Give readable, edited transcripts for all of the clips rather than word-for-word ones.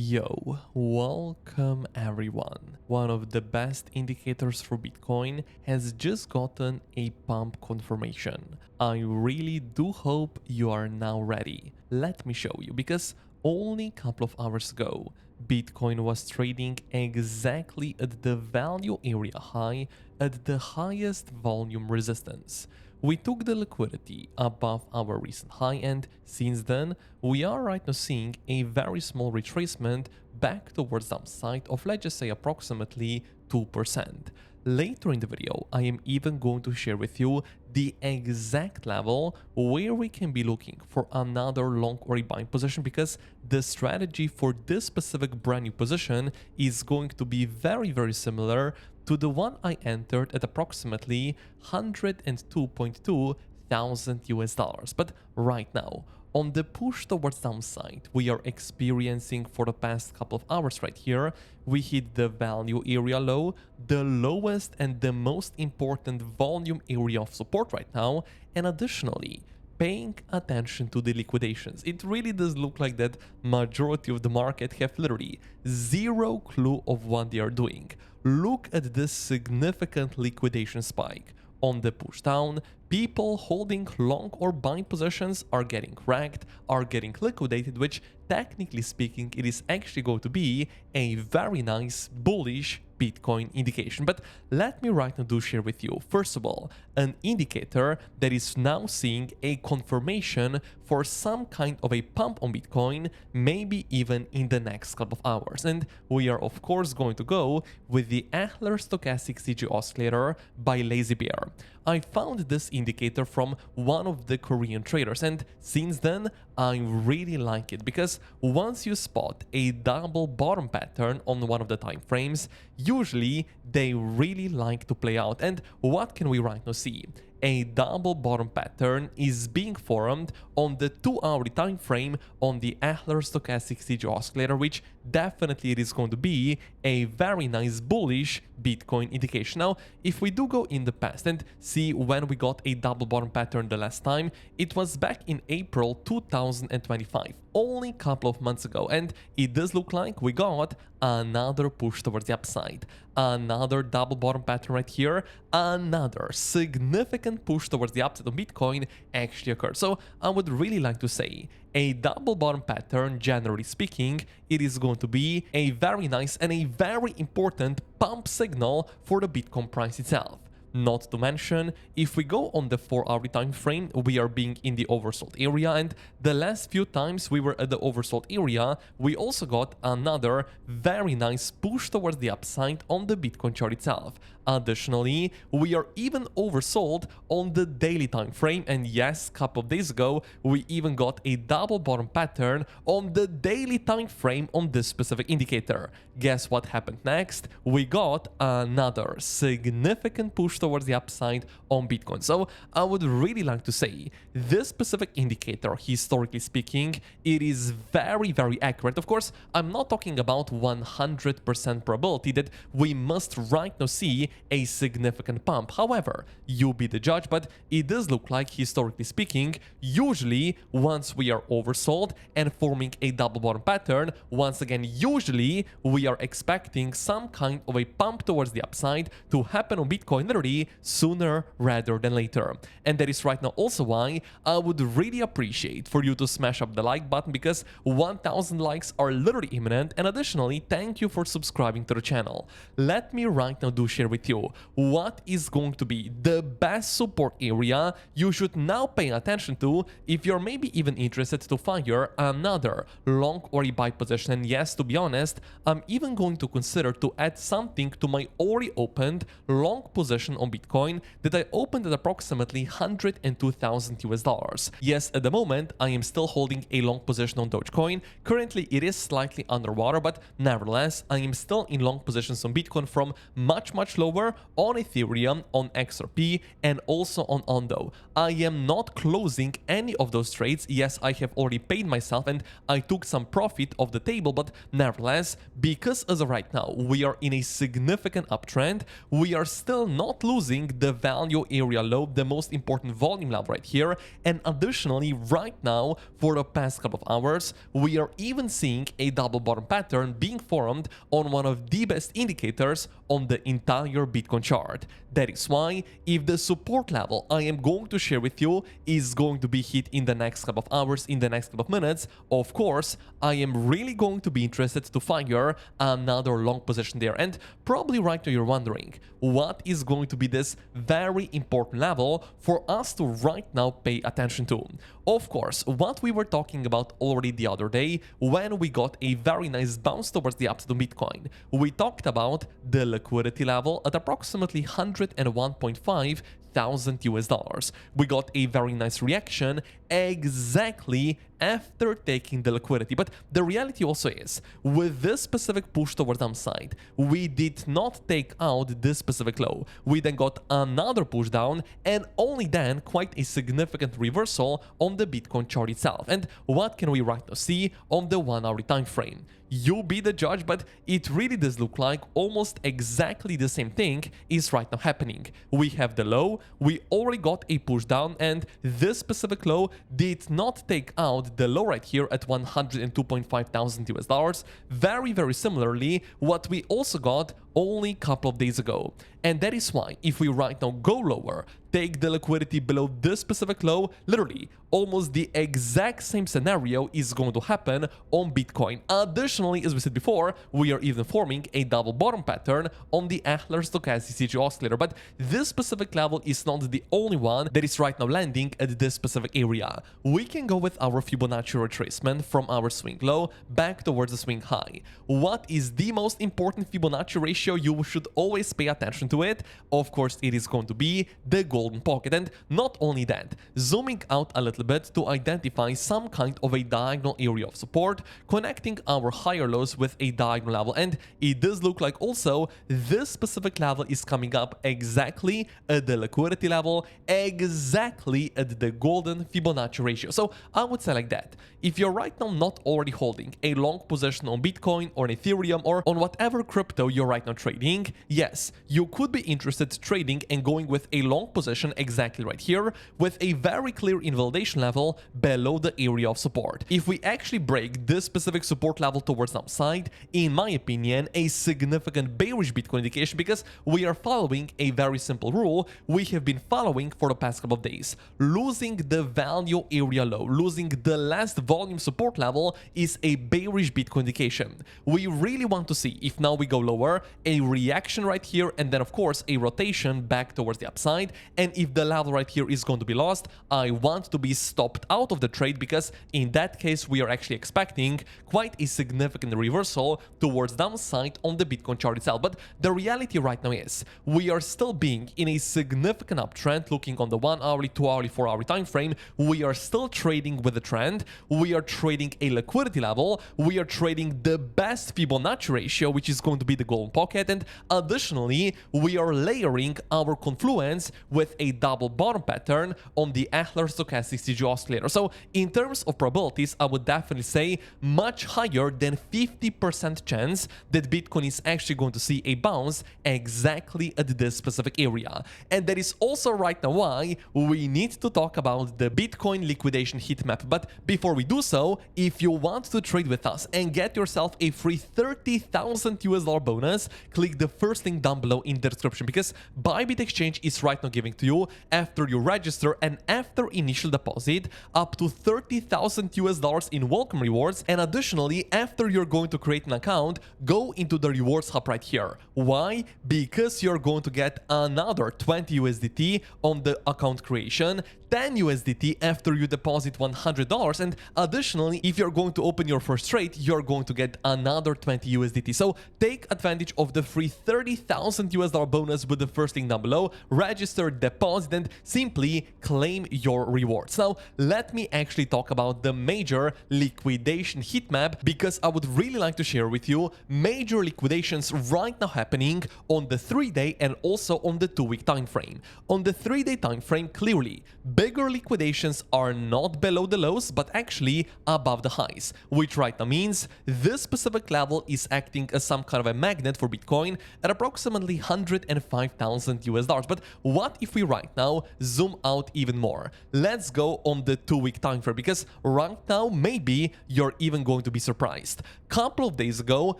Yo, welcome everyone. One of the best indicators for Bitcoin has just gotten a pump confirmation. I really do hope you are now ready. Let me show you, because only a couple of hours ago, Bitcoin was trading exactly at the value area high at the highest volume resistance. We took the liquidity above our recent high, and since then, we are right now seeing a very small retracement back towards the upside of, let's just say, approximately 2%. Later in the video, I am even going to share with you the exact level where we can be looking for another long or buying position, because the strategy for this specific brand new position is going to be very similar to the one I entered at approximately 102.2 thousand US dollars. But right now, on the push towards downside we are experiencing for the past couple of hours right here, we hit the value area low, the lowest and the most important volume area of support right now, and additionally, paying attention to the liquidations. It really does look like that majority of the market have literally zero clue of what they are doing. Look at this significant liquidation spike. On the push down, people holding long or buying positions are getting wrecked, are getting liquidated, which technically speaking, it is actually going to be a very nice bullish Bitcoin indication. But let me right now do share with you, first of all, an indicator that is now seeing a confirmation for some kind of a pump on Bitcoin, maybe even in the next couple of hours. And we are of course going to go with the Adler Stochastic CG Oscillator by Lazy Bear. I found this indicator from one of the Korean traders, and since then I really like it, because once you spot a double bottom pattern on one of the time frames, usually they really like to play out. And what can we right now see? A double bottom pattern is being formed on the 2-hour time frame on the Adler Stochastic CG Oscillator, which definitely it is going to be a very nice bullish Bitcoin indication. Now, if we do go in the past and see when we got a double bottom pattern the last time, it was back in April 2025, only a couple of months ago, and it does look like we got another push towards the upside, another double bottom pattern right here, another significant push towards the upside of Bitcoin actually occurred. So I would really like to say a double bottom pattern, generally speaking, it is going to be a very nice and a very important pump signal for the Bitcoin price itself. Not to mention, if we go on the 4-hour time frame, we are being in the oversold area, and the last few times we were at the oversold area, we also got another very nice push towards the upside on the Bitcoin chart itself. Additionally, we are even oversold on the daily time frame, and yes, a couple of days ago, we even got a double bottom pattern on the daily time frame on this specific indicator. Guess what happened next? We got another significant push towards the upside on Bitcoin. So I would really like to say this specific indicator, historically speaking, it is very accurate. Of course, I'm not talking about 100% probability that we must right now see a significant pump. However, you be the judge, but it does look like, historically speaking, usually once we are oversold and forming a double bottom pattern, once again, usually we are expecting some kind of a pump towards the upside to happen on Bitcoin literally sooner rather than later. And that is right now also why I would really appreciate for you to smash up the like button, because 1000 likes are literally imminent. And additionally, thank you for subscribing to the channel. Let me right now do share with you what is going to be the best support area you should now pay attention to if you're maybe even interested to fire another long or a buy position. And yes, to be honest, I'm even going to consider to add something to my already opened long position on Bitcoin that I opened at approximately 102,000 US dollars. Yes, at the moment I am still holding a long position on Dogecoin. Currently it is slightly underwater, but nevertheless I am still in long positions on Bitcoin from much lower, on Ethereum, on XRP, and also on Ondo. I am not closing any of those trades. Yes, I have already paid myself and I took some profit off the table, but nevertheless, because as of right now we are in a significant uptrend, we are still not losing the value area low, the most important volume level right here. And additionally, right now, for the past couple of hours, we are even seeing a double bottom pattern being formed on one of the best indicators on the entire Bitcoin chart. That is why if the support level I am going to share with you is going to be hit in the next couple of hours, in the next couple of minutes, of course, I am really going to be interested to fire another long position there. And probably right now you're wondering, what is going to be this very important level for us to right now pay attention to? Of course, what we were talking about already the other day when we got a very nice bounce towards the upside of Bitcoin. We talked about the liquidity level at approximately 101.5 thousand US dollars. We got a very nice reaction exactly after taking the liquidity. But the reality also is, with this specific push towards downside, we did not take out this specific low. We then got another push down, and only then quite a significant reversal on the Bitcoin chart itself. And what can we right now see on the 1 hourly time frame? You be the judge, but it really does look like almost exactly the same thing is right now happening. We have the low, we already got a push down, and this specific low did not take out the low right here at 102.5 thousand US dollars. Very, very similarly, what we also got only a couple of days ago. And that is why if we right now go lower, take the liquidity below this specific low, literally almost the exact same scenario is going to happen on Bitcoin. Additionally, as we said before, we are even forming a double bottom pattern on the Adler stochastic CG oscillator. But this specific level is not the only one that is right now landing at this specific area. We can go with our Fibonacci retracement from our swing low back towards the swing high. What is the most important Fibonacci ratio? You should always pay attention to it. Of course, it is going to be the golden pocket. And not only that, zooming out a little bit to identify some kind of a diagonal area of support, connecting our higher lows with a diagonal level. And it does look like also this specific level is coming up exactly at the liquidity level, exactly at the golden Fibonacci ratio. So I would say like that. If you're right now not already holding a long position on Bitcoin or Ethereum or on whatever crypto you're right now trading, yes, you could be interested trading and going with a long position exactly right here with a very clear invalidation level below the area of support. If we actually break this specific support level towards the upside, in my opinion, a significant bearish Bitcoin indication, because we are following a very simple rule we have been following for the past couple of days. Losing the value area low, losing the last volume support level is a bearish Bitcoin indication. We really want to see, if now we go lower, a reaction right here, and then of course a rotation back towards the upside. And if the level right here is going to be lost, I want to be stopped out of the trade, because in that case we are actually expecting quite a significant reversal towards downside on the Bitcoin chart itself. But the reality right now is we are still being in a significant uptrend. Looking on the 1 hourly, 2 hourly, 4 hourly time frame, we are still trading with the trend. We are trading a liquidity level. We are trading the best Fibonacci ratio, which is going to be the golden pocket. And additionally, we are layering our Confluence with a double bottom pattern on the Adler stochastic CG oscillator. So in terms of probabilities, I would definitely say much higher than 50% chance that Bitcoin is actually going to see a bounce exactly at this specific area. And that is also right now why we need to talk about the Bitcoin liquidation heat map. But before we do so, if you want to trade with us and get yourself a free 30,000 US dollar bonus, click the first link down below in the description, because Bybit Exchange is right now giving to you, after you register and after initial deposit, up to 30,000 US dollars in welcome rewards. And additionally, after you're going to create an account, go into the rewards hub right here. Why? Because you're going to get another 20 USDT on the account creation, 10 USDT after you deposit $100, and additionally, if you're going to open your first trade, you're going to get another 20 USDT. So take advantage of the free 30,000 US dollar bonus with the first link down below. Register, deposit, and simply claim your rewards. Now, let me actually talk about the major liquidation heat map, because I would really like to share with you major liquidations right now happening on the 3-day and also on the 2-week time frame. On the 3-day time frame, clearly bigger liquidations are not below the lows, but actually above the highs, which right now means this specific level is acting as some kind of a magnet for Bitcoin at approximately 105,000 US dollars. But what if we right now zoom out even more? Let's go on the 2-week time frame, because right now maybe you're even going to be surprised. Couple of days ago,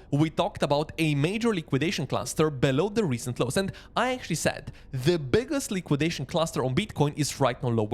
we talked about a major liquidation cluster below the recent lows, and I actually said the biggest liquidation cluster on Bitcoin is right now lower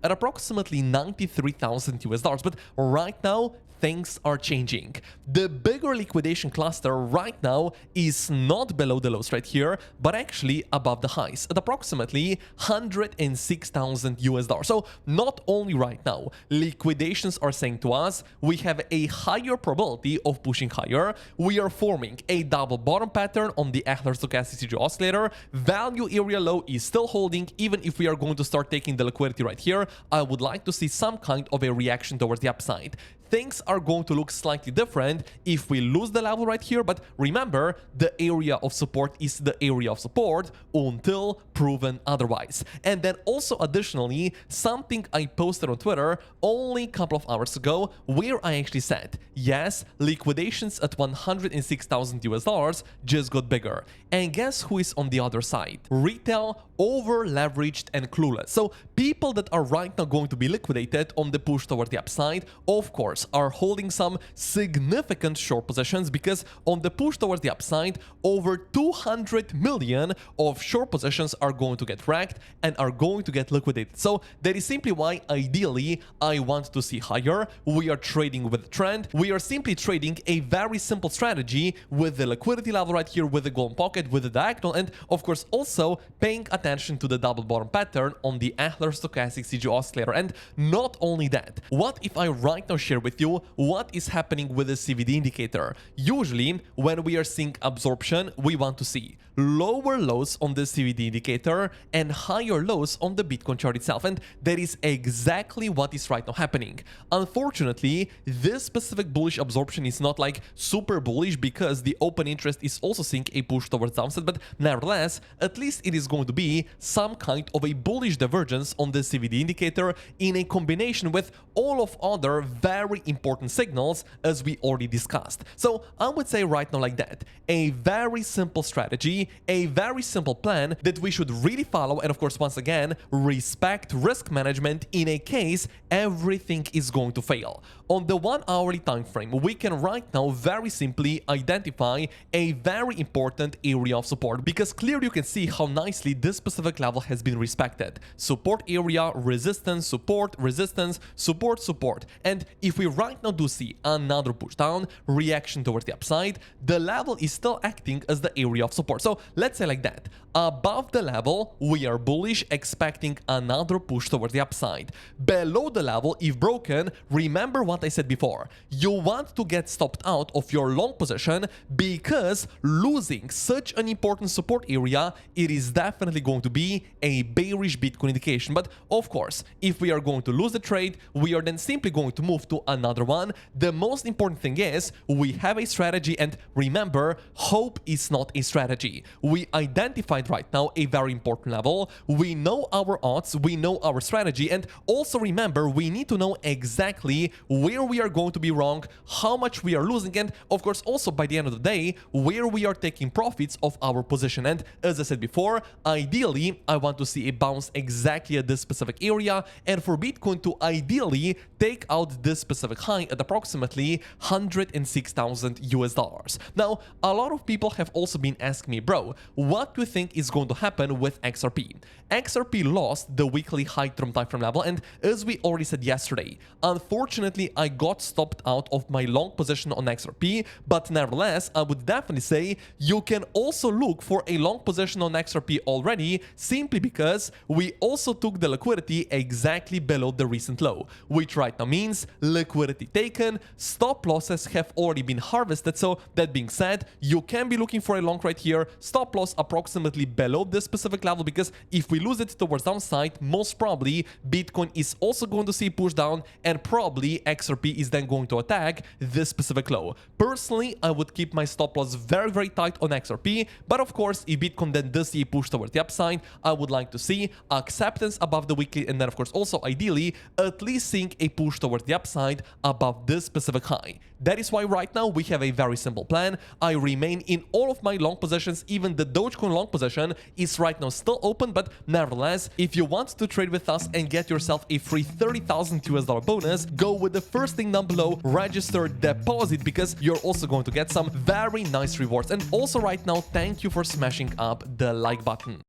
at approximately 93,000 US dollars. But right now, things are changing. The bigger liquidation cluster right now is not below the lows right here, but actually above the highs at approximately 106,000 US dollars. So not only right now, liquidations are saying to us we have a higher probability of pushing higher. We are forming a double bottom pattern on the stochastic CG oscillator. Value area low is still holding. Even if we are going to start taking the liquidity right here, I would like to see some kind of a reaction towards the upside. Things are going to look slightly different if we lose the level right here, but remember, the area of support is the area of support until proven otherwise. And then also additionally, something I posted on Twitter only a couple of hours ago, where I actually said, yes, liquidations at 106,000 US dollars just got bigger. And guess who is on the other side? Retail, over leveraged and clueless. So people that are right now going to be liquidated on the push toward the upside, of course, are holding some significant short positions, because on the push towards the upside, over 200 million of short positions are going to get wrecked and are going to get liquidated. So that is simply why ideally I want to see higher. We are trading with the trend. We are simply trading a very simple strategy with the liquidity level right here, with the golden pocket, with the diagonal, and of course also paying attention to the double bottom pattern on the stochastic CG oscillator. And not only that, what if I right now share with you what is happening with the CVD indicator? Usually when we are seeing absorption, we want to see lower lows on the CVD indicator and higher lows on the Bitcoin chart itself, and that is exactly what is right now happening. Unfortunately, this specific bullish absorption is not like super bullish, because the open interest is also seeing a push towards downside, but nevertheless, at least it is going to be some kind of a bullish divergence on the CVD indicator in a combination with all of other very important signals, as we already discussed. So I would say right now like that, a very simple strategy, a very simple plan that we should really follow, and of course once again respect risk management in a case everything is going to fail. On the 1 hourly time frame, we can right now very simply identify a very important area of support, because clearly you can see how nicely this specific level has been respected. Support area, resistance, support, resistance, support, support. And if we right now do see another push down, reaction towards the upside, the level is still acting as the area of support. So let's say like that, above the level we are bullish, expecting another push towards the upside. Below the level, if broken, remember what I said before, you want to get stopped out of your long position, because losing such an important support area, it is definitely going to be a bearish Bitcoin indication. But of course, if we are going to lose the trade, we are then simply going to move to another one. The most important thing is we have a strategy, and remember, hope is not a strategy. We identified right now a very important level. We know our odds, we know our strategy, and also remember, we need to know exactly where we are going to be wrong, how much we are losing, and of course also by the end of the day, where we are taking profits of our position. And as I said before, ideally I want to see a bounce exactly at this specific area, and for Bitcoin to ideally take out this specific high at approximately 106,000 US dollars. Now, a lot of people have also been asking me, bro, what do you think is going to happen with XRP? XRP lost the weekly high term time frame level, and as we already said yesterday, unfortunately I got stopped out of my long position on XRP, but nevertheless I would definitely say you can also look for a long position on XRP already, simply because we also took the liquidity exactly below the recent low, which right now means liquidity taken, stop losses have already been harvested. So that being said, you can be looking for a long right here, stop loss approximately below this specific level, because if we lose it towards downside, most probably Bitcoin is also going to see push down, and probably XRP is then going to attack this specific low. Personally, I would keep my stop loss very tight on XRP, but of course, if Bitcoin then does see a push towards the upside, I would like to see acceptance above the weekly, and then of course also ideally at least seeing a push towards the upside above this specific high. That is why right now we have a very simple plan. I remain in all of my long positions. Even the Dogecoin long position is right now still open, but nevertheless, if you want to trade with us and get yourself a free 30,000 US dollar bonus, go with the first link down below, register, deposit, because you're also going to get some very nice rewards. And also right now, thank you for smashing up the like button.